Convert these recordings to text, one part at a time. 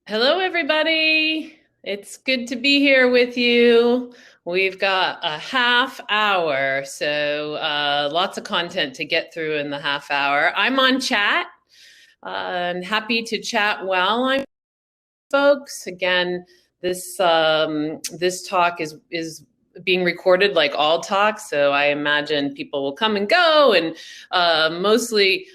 Hello, everybody. It's good to be here with you. We've got a half hour, so lots of content to get through in the half hour. I'm on chat. I'm happy to chat while I'm folks. Again, this talk is being recorded like all talks, so I imagine people will come and go, and mostly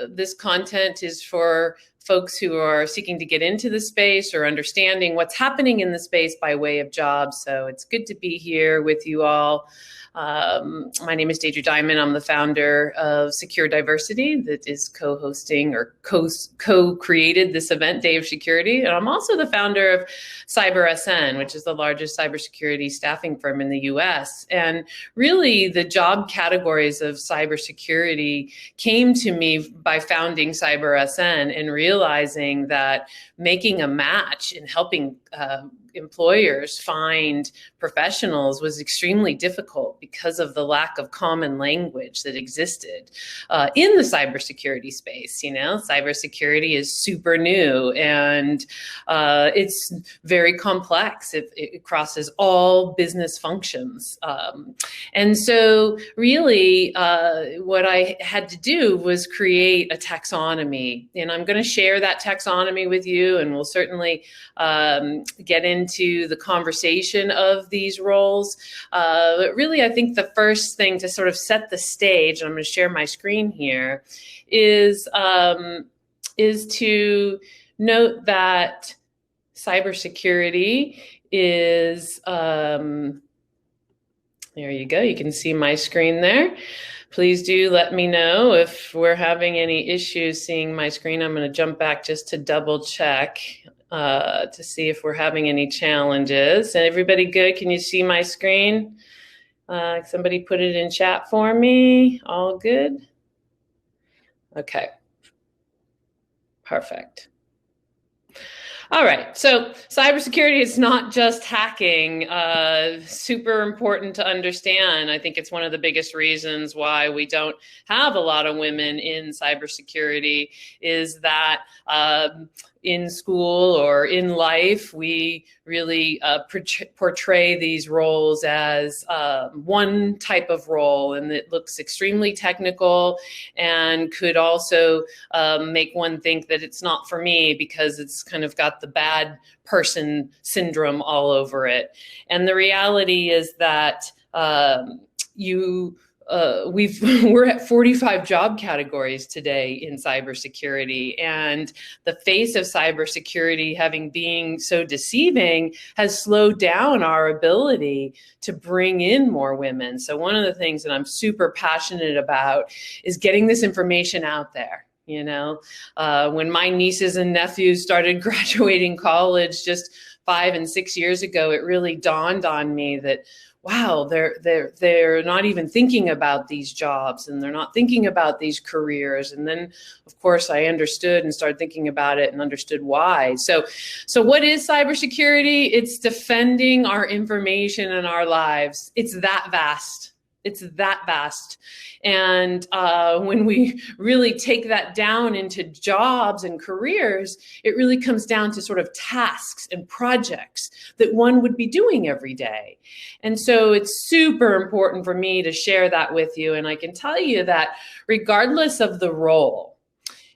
this content is for folks who are seeking to get into the space or understanding what's happening in the space by way of jobs. So it's good to be here with you all. My name is Deidre Diamond. I'm the founder of Secure Diversity that is co-hosting or co-created this event, Day of Security. And I'm also the founder of CyberSN, which is the largest cybersecurity staffing firm in the US. And really the job categories of cybersecurity came to me by founding CyberSN and realizing that making a match and helping employers find professionals was extremely difficult because of the lack of common language that existed in the cybersecurity space. You know, cybersecurity is super new and it's very complex. It crosses all business functions. And so really what I had to do was create a taxonomy, and I'm going to share that taxonomy with you, and we'll certainly get into the conversation of these roles. But really, I think the first thing to sort of set the stage, and I'm going to share my screen here, is to note that cybersecurity is, there you go, you can see my screen there. Please do let me know if we're having any issues seeing my screen. I'm going to jump back just to double check to see if we're having any challenges. And everybody good? Can you see my screen? Somebody put it in chat for me. All good? Okay. Perfect. All right, so cybersecurity is not just hacking. Super important to understand. I think it's one of the biggest reasons why we don't have a lot of women in cybersecurity is that in school or in life, we really portray these roles as one type of role, and it looks extremely technical and could also make one think that it's not for me because it's kind of got the bad person syndrome all over it. And the reality is that we're at 45 job categories today in cybersecurity, and the face of cybersecurity having being so deceiving has slowed down our ability to bring in more women. So one of the things that I'm super passionate about is getting this information out there. You know, when my nieces and nephews started graduating college just 5 and 6 years ago, it really dawned on me that wow, they're not even thinking about these jobs, and they're not thinking about these careers. And then, of course, I understood and started thinking about it and understood why. So what is cybersecurity? It's defending our information and our lives. It's that vast. It's that vast. And when we really take that down into jobs and careers, it really comes down to sort of tasks and projects that one would be doing every day. And so it's super important for me to share that with you. And I can tell you that regardless of the role,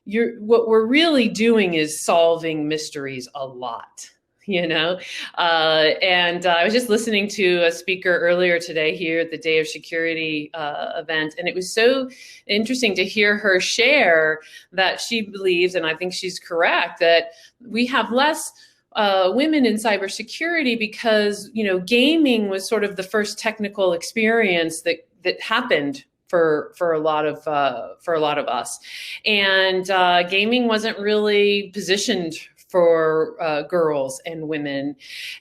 what we're really doing is solving mysteries a lot. You know, and I was just listening to a speaker earlier today here at the Day of Security event, and it was so interesting to hear her share that she believes, and I think she's correct, that we have less women in cybersecurity because, you know, gaming was sort of the first technical experience that happened for a lot of us, and gaming wasn't really positioned for girls and women.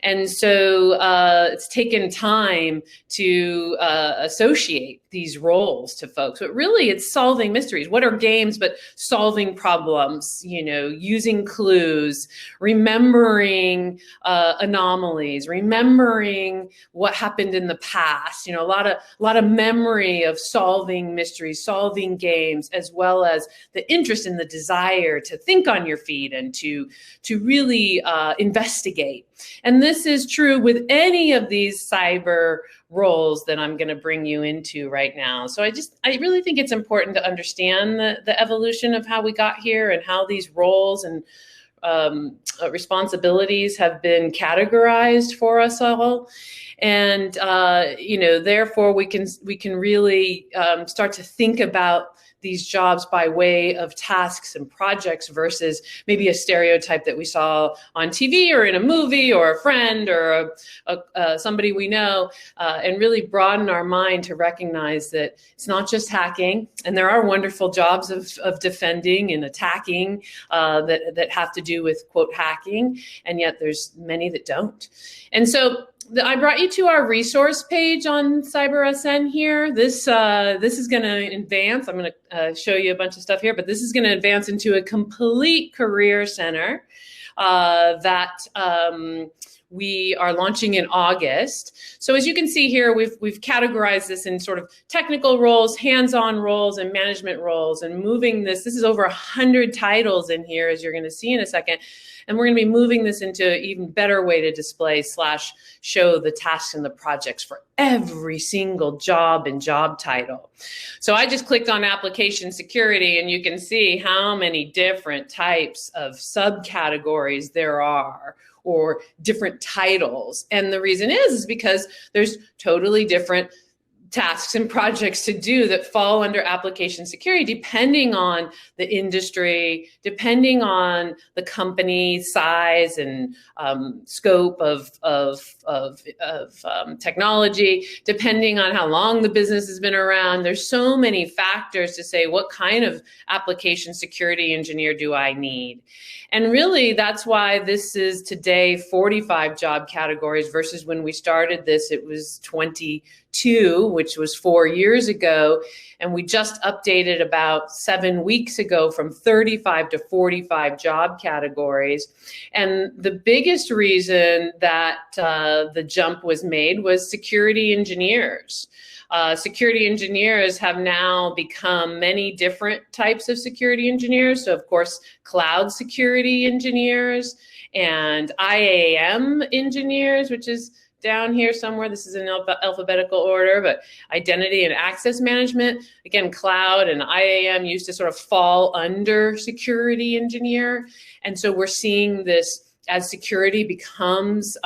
And so it's taken time to associate these roles to folks, but really it's solving mysteries. What are games but solving problems, you know, using clues, remembering anomalies, remembering what happened in the past, you know, a lot of memory of solving mysteries, solving games, as well as the interest and the desire to think on your feet and to to really investigate. And this is true with any of these cyber roles that I'm going to bring you into right now. So I really think it's important to understand the evolution of how we got here and how these roles and responsibilities have been categorized for us all. And therefore we can really start to think about these jobs by way of tasks and projects versus maybe a stereotype that we saw on TV or in a movie or a friend or somebody we know, and really broaden our mind to recognize that it's not just hacking, and there are wonderful jobs of defending and attacking that have to do with, quote, hacking, and yet there's many that don't. And so I brought you to our resource page on CyberSN here. This is going to advance. I'm going to show you a bunch of stuff here, but this is going to advance into a complete career center that we are launching in August. So as you can see here, we've categorized this in sort of technical roles, hands-on roles, and management roles, and moving this. This is over 100 titles in here, as you're going to see in a second. And we're going to be moving this into an even better way to display / show the tasks and the projects for every single job and job title. So I just clicked on application security, and you can see how many different types of subcategories there are, or different titles. And the reason is because there's totally different tasks and projects to do that fall under application security, depending on the industry, depending on the company size and scope of technology, depending on how long the business has been around. There's so many factors to say, what kind of application security engineer do I need? And really, that's why this is today 45 job categories versus when we started this, it was 22, which was 4 years ago. And we just updated about 7 weeks ago from 35 to 45 job categories. And the biggest reason that the jump was made was security engineers. Security engineers have now become many different types of security engineers. So of course, cloud security engineers and IAM engineers, which is down here somewhere. This is in alphabetical order, but identity and access management, again, cloud and IAM used to sort of fall under security engineer. And so we're seeing this as security becomes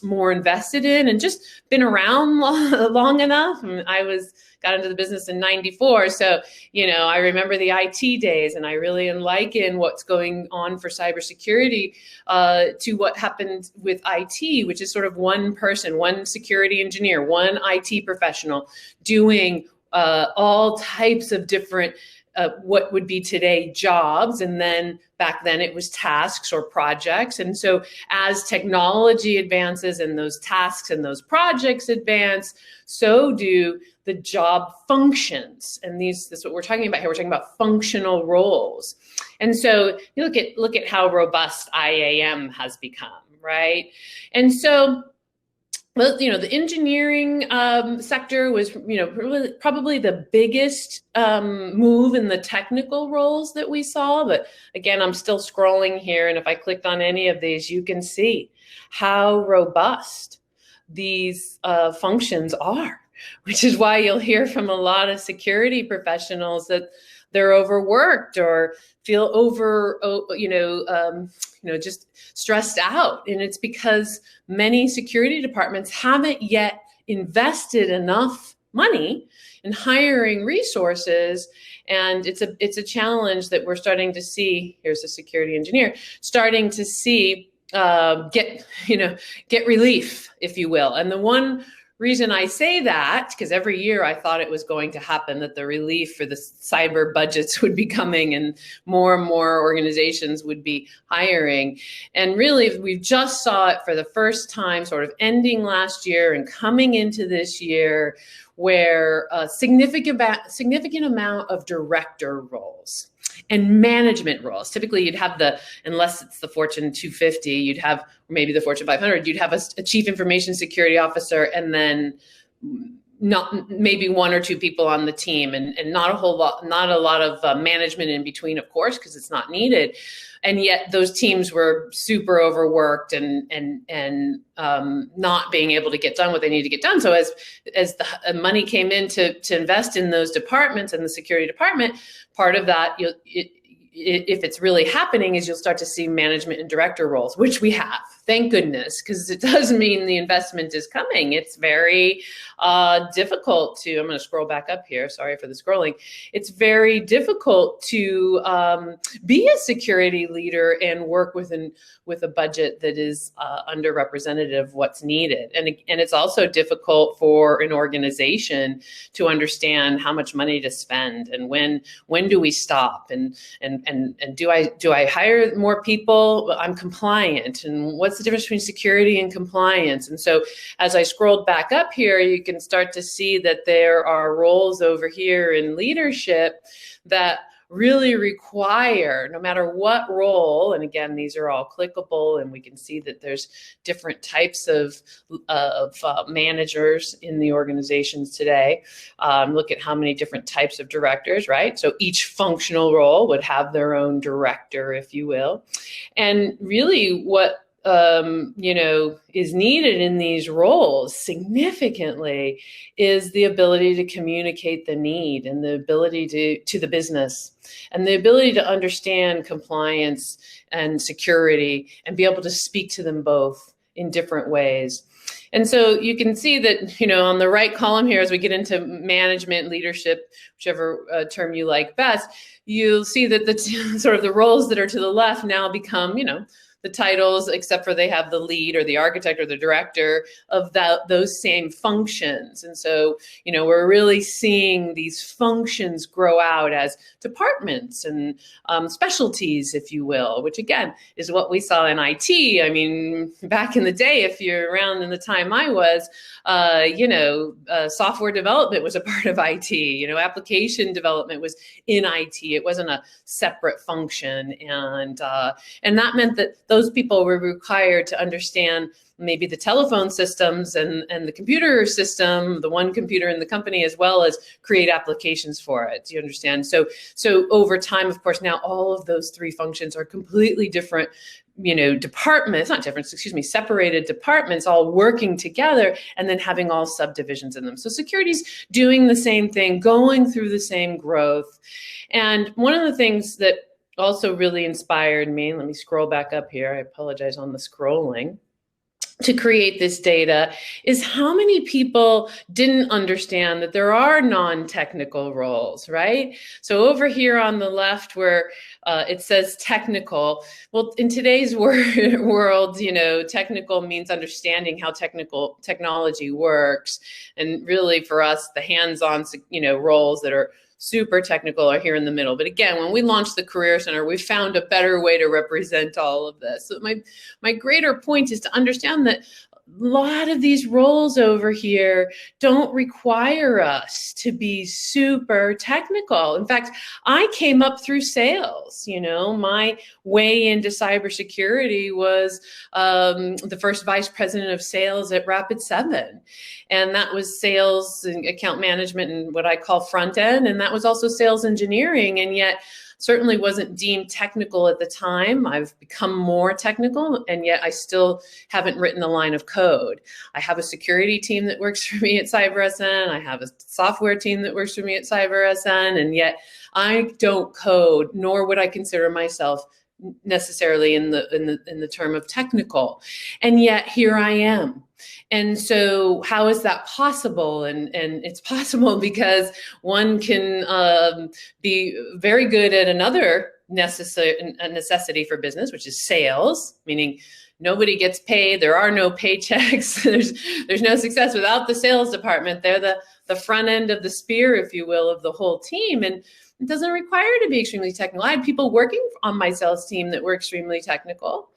more invested in and just been around long enough. I got into the business in '94. So, I remember the IT days, and I really liken what's going on for cybersecurity to what happened with IT, which is sort of one person, one security engineer, one IT professional doing all types of different what would be today jobs, and then back then it was tasks or projects. And so as technology advances and those tasks and those projects advance, so do the job functions. And that's what we're talking about here. We're talking about functional roles. And so you look at how robust IAM has become, right? And so the engineering sector was, probably the biggest move in the technical roles that we saw. But again, I'm still scrolling here, and if I clicked on any of these, you can see how robust these functions are, which is why you'll hear from a lot of security professionals that they're overworked or feel just stressed out. And it's because many security departments haven't yet invested enough money in hiring resources. And it's a challenge that we're starting to see. Here's a security engineer starting to see get relief, if you will. And the one reason I say that, because every year I thought it was going to happen, that the relief for the cyber budgets would be coming and more organizations would be hiring. And really, we just saw it for the first time, sort of ending last year and coming into this year, where a significant amount of director roles and management roles. Typically, you'd have unless it's the Fortune 250, you'd have, or maybe the Fortune 500, you'd have a chief information security officer and then not maybe one or two people on the team, and not a lot of management in between, of course, because it's not needed. And yet those teams were super overworked and not being able to get done what they need to get done. So as the money came in to invest in those departments and the security department, part of that, if it's really happening, is you'll start to see management and director roles, which we have, thank goodness, because it does mean the investment is coming. It's very difficult to, I'm going to scroll back up here, sorry for the scrolling. It's very difficult to be a security leader and work with a budget that is underrepresented of what's needed. And it's also difficult for an organization to understand how much money to spend and when do we stop, and do I hire more people? I'm compliant, and what's the difference between security and compliance? And so as I scrolled back up here, you can start to see that there are roles over here in leadership that really require, no matter what role, and again, these are all clickable, and we can see that there's different types of managers in the organizations today. Look at how many different types of directors, right? So each functional role would have their own director, if you will. And really what is needed in these roles significantly is the ability to communicate the need, and the ability to the business, and the ability to understand compliance and security and be able to speak to them both in different ways. And so you can see that, on the right column here, as we get into management, leadership, whichever term you like best, you'll see that the sort of the roles that are to the left now become, the titles, except for they have the lead or the architect or the director of those same functions. And so, we're really seeing these functions grow out as departments and specialties, if you will, which again is what we saw in IT. I mean, back in the day, if you're around in the time I was, software development was a part of IT, application development was in IT. It wasn't a separate function. And that meant that those people were required to understand maybe the telephone systems and the computer system, the one computer in the company, as well as create applications for it. Do you understand? So over time, of course, now all of those three functions are completely different, departments, not different, separated departments all working together and then having all subdivisions in them. So security's doing the same thing, going through the same growth. And one of the things that also really inspired me, let me scroll back up here, I apologize on the scrolling, to create this data is how many people didn't understand that there are non-technical roles, right? So over here on the left where it says technical, well, in today's world, technical means understanding how technology works. And really for us, the hands-on, roles that are super technical are here in the middle. But again, when we launched the Career Center, we found a better way to represent all of this. So my greater point is to understand that a lot of these roles over here don't require us to be super technical. In fact, I came up through sales. My way into cybersecurity was the first vice president of sales at Rapid7. And that was sales and account management and what I call front end. And that was also sales engineering. And yet certainly wasn't deemed technical at the time. I've become more technical, and yet I still haven't written a line of code. I have a security team that works for me at CyberSN. I have a software team that works for me at CyberSN, and yet I don't code, nor would I consider myself necessarily in the term of technical. And yet here I am. And so how is that possible? And it's possible because one can be very good at another necessity for business, which is sales, meaning nobody gets paid. There are no paychecks. There's no success without the sales department. They're the front end of the spear, if you will, of the whole team. And it doesn't require to be extremely technical. I had people working on my sales team that were extremely technical.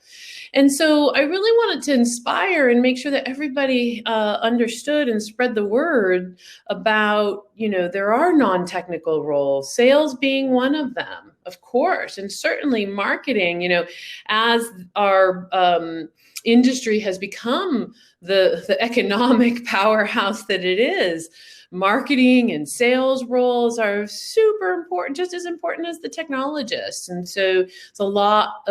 And so I really wanted to inspire and make sure that everybody understood and spread the word about, there are non-technical roles, sales being one of them, of course, and certainly marketing, as our industry has become the economic powerhouse that it is, marketing and sales roles are super important, just as important as the technologists. And so it's a lot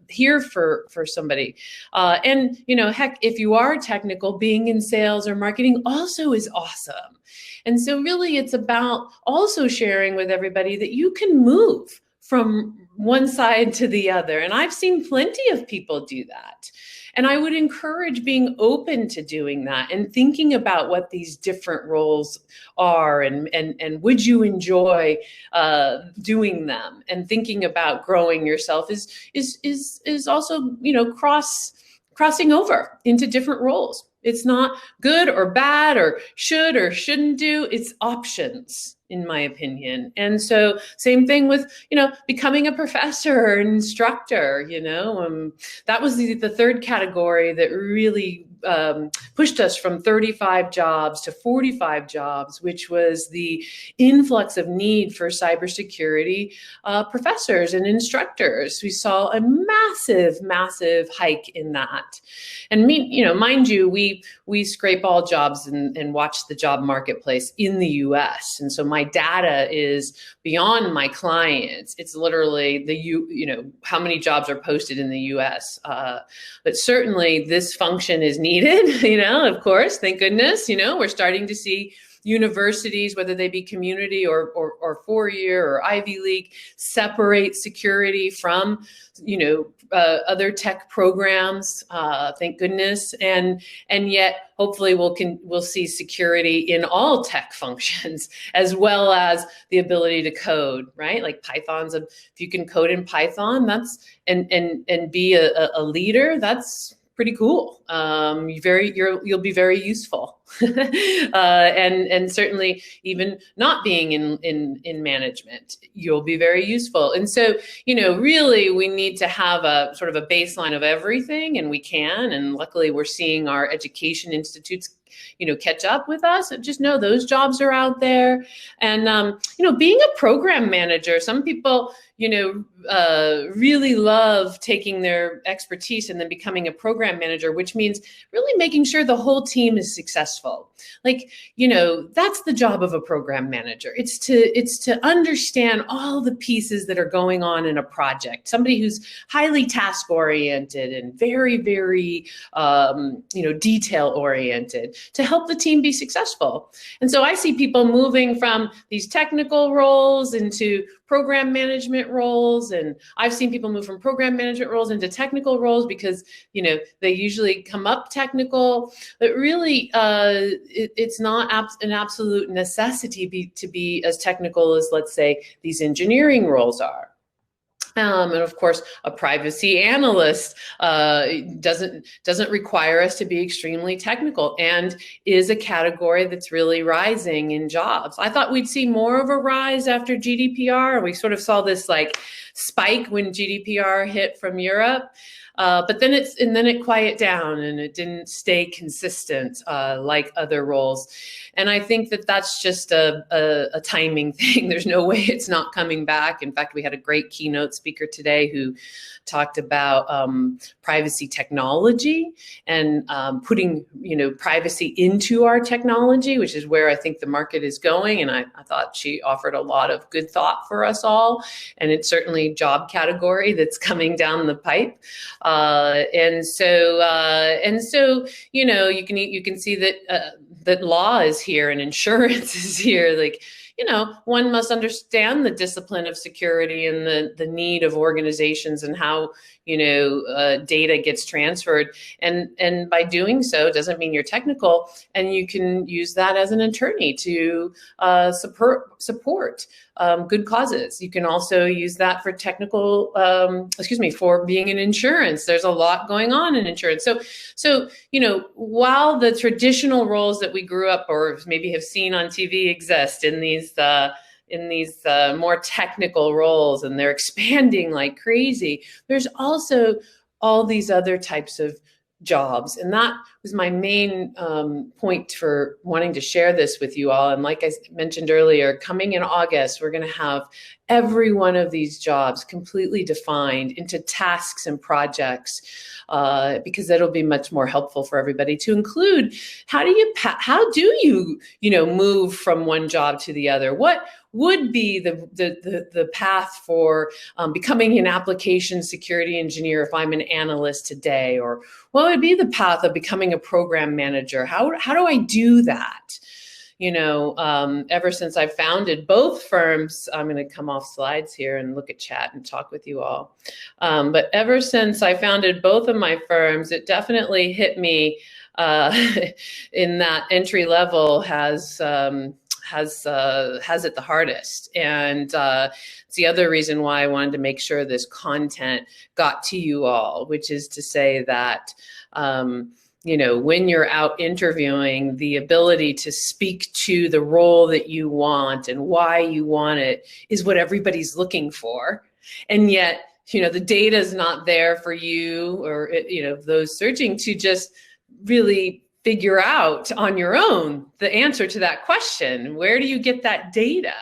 here for somebody. And, heck, if you are technical, being in sales or marketing also is awesome. And so really it's about also sharing with everybody that you can move from one side to the other. And I've seen plenty of people do that. And I would encourage being open to doing that and thinking about what these different roles are, and would you enjoy doing them, and thinking about growing yourself is also, crossing over into different roles. It's not good or bad or should or shouldn't do. It's options, in my opinion. And so same thing with, becoming a professor or an instructor, that was the third category that really pushed us from 35 jobs to 45 jobs, which was the influx of need for cybersecurity professors and instructors. We saw a massive, massive hike in that. And mind you, we scrape all jobs and watch the job marketplace in the US. And so my data is beyond my clients. It's literally how many jobs are posted in the US. But certainly this function is needed, of course, thank goodness. We're starting to see universities, whether they be community or four-year or Ivy League, separate security from, other tech programs. Thank goodness, and yet hopefully we'll see security in all tech functions, as well as the ability to code, right? Like if you can code in Python, that's and be a leader, that's pretty cool. You'll be very useful, and certainly even not being in management, you'll be very useful. And so, really we need to have a sort of a baseline of everything, and we can. And luckily, we're seeing our education institutes catch up with us. Just know those jobs are out there. And being a program manager, some people really love taking their expertise and then becoming a program manager, which means really making sure the whole team is successful. That's the job of a program manager. It's to understand all the pieces that are going on in a project. Somebody who's highly task oriented and very, very, detail oriented to help the team be successful. And so I see people moving from these technical roles into program management roles. And I've seen people move from program management roles into technical roles because, they usually come up technical, but really it's not an absolute necessity to be as technical as, let's say, these engineering roles are. And of course, a privacy analyst doesn't require us to be extremely technical, and is a category that's really rising in jobs. I thought we'd see more of a rise after GDPR. We sort of saw this spike when GDPR hit from Europe. But then it quieted down, and it didn't stay consistent like other roles. And I think that's just a timing thing. There's no way it's not coming back. In fact, we had a great keynote speaker today who talked about privacy technology and putting privacy into our technology, which is where I think the market is going. And I thought she offered a lot of good thought for us all. And it's certainly a job category that's coming down the pipe. And so you can see that law is here and insurance is here. One must understand the discipline of security and the need of organizations and how, data gets transferred. And by doing so, doesn't mean you're technical, and you can use that as an attorney to support good causes. You can also use that for for being in insurance. There's a lot going on in insurance. So while the traditional roles that we grew up or maybe have seen on TV exist in these more technical roles, and they're expanding like crazy, there's also all these other types of jobs. And that was my main point for wanting to share this with you all. And like I mentioned earlier, coming in August, we're going to have every one of these jobs completely defined into tasks and projects, because that'll be much more helpful for everybody to include. How do you move from one job to the other? What would be the path for becoming an application security engineer if I'm an analyst today? Or what would be the path of becoming a program manager? How do I do that? Ever since I founded both firms, I'm going to come off slides here and look at chat and talk with you all. But ever since I founded both of my firms, it definitely hit me in that entry level has it the hardest. And it's the other reason why I wanted to make sure this content got to you all, which is to say that when you're out interviewing, the ability to speak to the role that you want and why you want it is what everybody's looking for. And yet, the data is not there for you or, those searching to just really figure out on your own the answer to that question. Where do you get that data?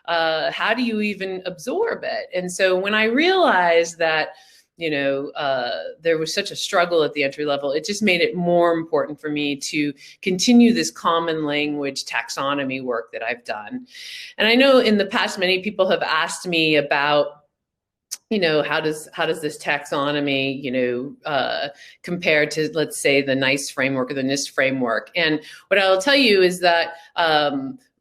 How do you even absorb it? And so when I realized that there was such a struggle at the entry level, it just made it more important for me to continue this common language taxonomy work that I've done. And I know in the past, many people have asked me about, how does this taxonomy, compare to, let's say, the NICE framework or the NIST framework? And what I'll tell you is that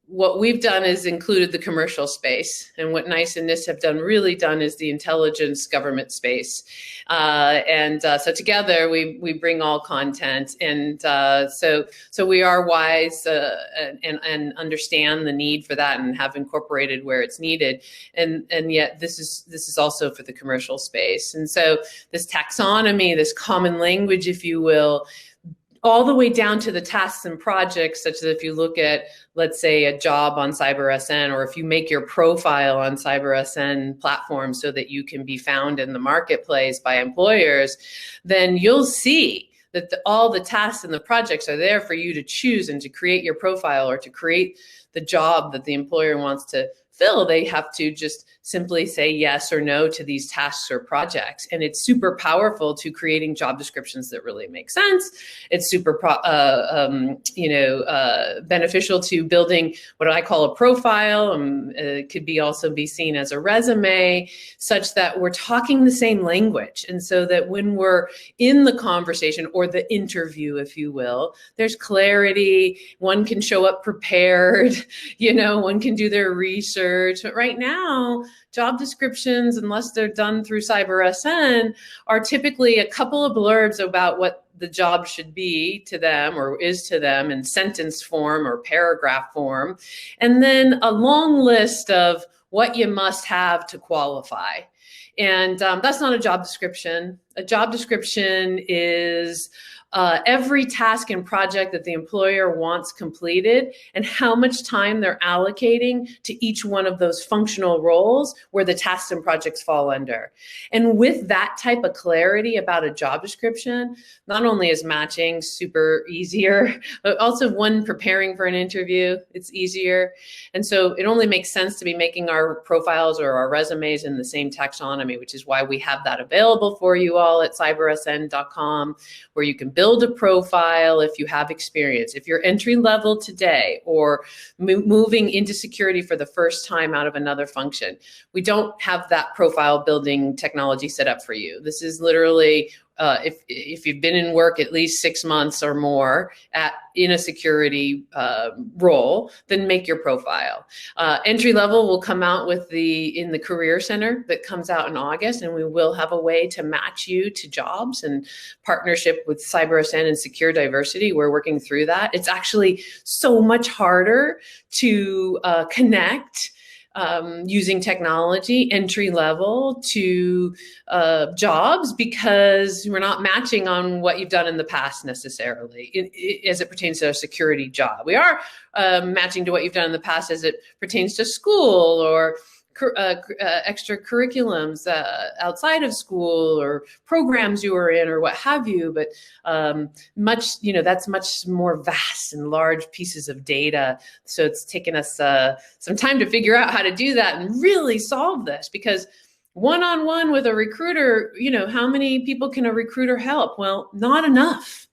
what we've done is included the commercial space, and what NICE and NIST have really done is the intelligence government space. So together we bring all content, and so we are wise and understand the need for that and have incorporated where it's needed. And yet this is also for the commercial space. And so this taxonomy, this common language, if you will, all the way down to the tasks and projects, such that if you look at, let's say, a job on CyberSN, or if you make your profile on CyberSN platforms so that you can be found in the marketplace by employers, then you'll see that all the tasks and the projects are there for you to choose and to create your profile or to create the job that the employer wants to fill. They have to just simply say yes or no to these tasks or projects. And it's super powerful to creating job descriptions that really make sense. It's super beneficial to building what I call a profile. It could also be seen as a resume, such that we're talking the same language. And so that when we're in the conversation or the interview, if you will, there's clarity. One can show up prepared, one can do their research. But right now, job descriptions, unless they're done through CyberSN, are typically a couple of blurbs about what the job should be to them or is to them in sentence form or paragraph form, and then a long list of what you must have to qualify. And that's not a job description. A job description is every task and project that the employer wants completed and how much time they're allocating to each one of those functional roles where the tasks and projects fall under. And with that type of clarity about a job description, not only is matching super easier, but also when preparing for an interview, it's easier. And so it only makes sense to be making our profiles or our resumes in the same taxonomy, which is why we have that available for you all at cybersn.com, where you can build a profile if you have experience. If you're entry level today or moving into security for the first time out of another function, we don't have that profile building technology set up for you. This is literally if you've been in work at least 6 months or more in a security role, then make your profile. Entry level will come out with in the Career Center that comes out in August, and we will have a way to match you to jobs in partnership with CyberSN and Secure Diversity. We're working through that. It's actually so much harder to connect using technology entry level to jobs, because we're not matching on what you've done in the past necessarily as it pertains to a security job. We are matching to what you've done in the past as it pertains to school or extra curriculums outside of school or programs you were in or what have you, but that's much more vast and large pieces of data. So it's taken us some time to figure out how to do that and really solve this, because one-on-one with a recruiter, how many people can a recruiter help? Well, not enough.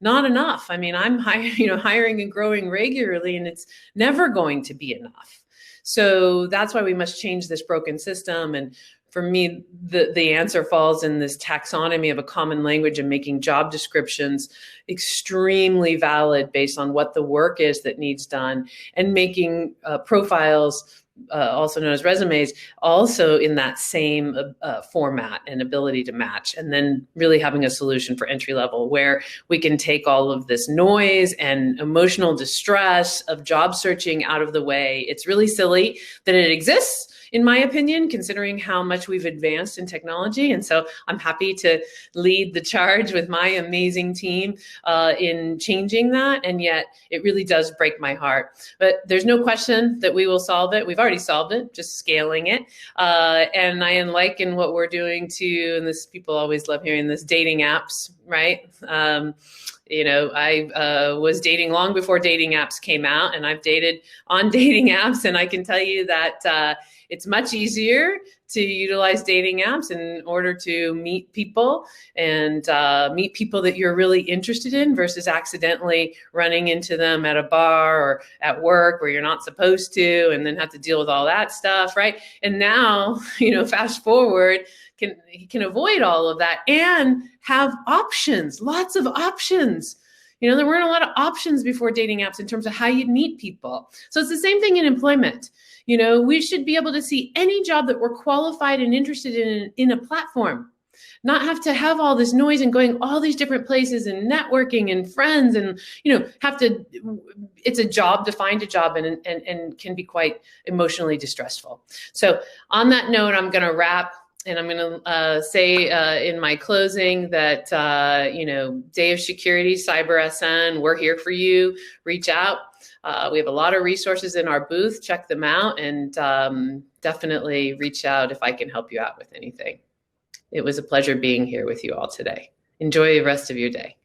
Not enough. I mean, I'm hiring and growing regularly, and it's never going to be enough. So that's why we must change this broken system. And for me, the answer falls in this taxonomy of a common language and making job descriptions extremely valid based on what the work is that needs done, and making profiles, also known as resumes, also in that same format and ability to match, and then really having a solution for entry level where we can take all of this noise and emotional distress of job searching out of the way. It's really silly that it exists, in my opinion, considering how much we've advanced in technology. And so I'm happy to lead the charge with my amazing team in changing that. And yet it really does break my heart. But there's no question that we will solve it. We've already solved it, just scaling it. And I liken what we're doing to, and this, people always love hearing this, dating apps, right? I was dating long before dating apps came out, and I've dated on dating apps. And I can tell you that it's much easier to utilize dating apps in order to meet people and meet people that you're really interested in, versus accidentally running into them at a bar or at work where you're not supposed to, and then have to deal with all that stuff, right? And now, fast forward, can avoid all of that and have options, lots of options. There weren't a lot of options before dating apps in terms of how you'd meet people. So it's the same thing in employment. We should be able to see any job that we're qualified and interested in a platform, not have to have all this noise and going all these different places and networking and friends, and it's a job to find a job, and can be quite emotionally distressful. So on that note, I'm going to wrap. And I'm going to say in my closing that, Day of Security, Cyber SN, we're here for you. Reach out. We have a lot of resources in our booth. Check them out, and definitely reach out if I can help you out with anything. It was a pleasure being here with you all today. Enjoy the rest of your day.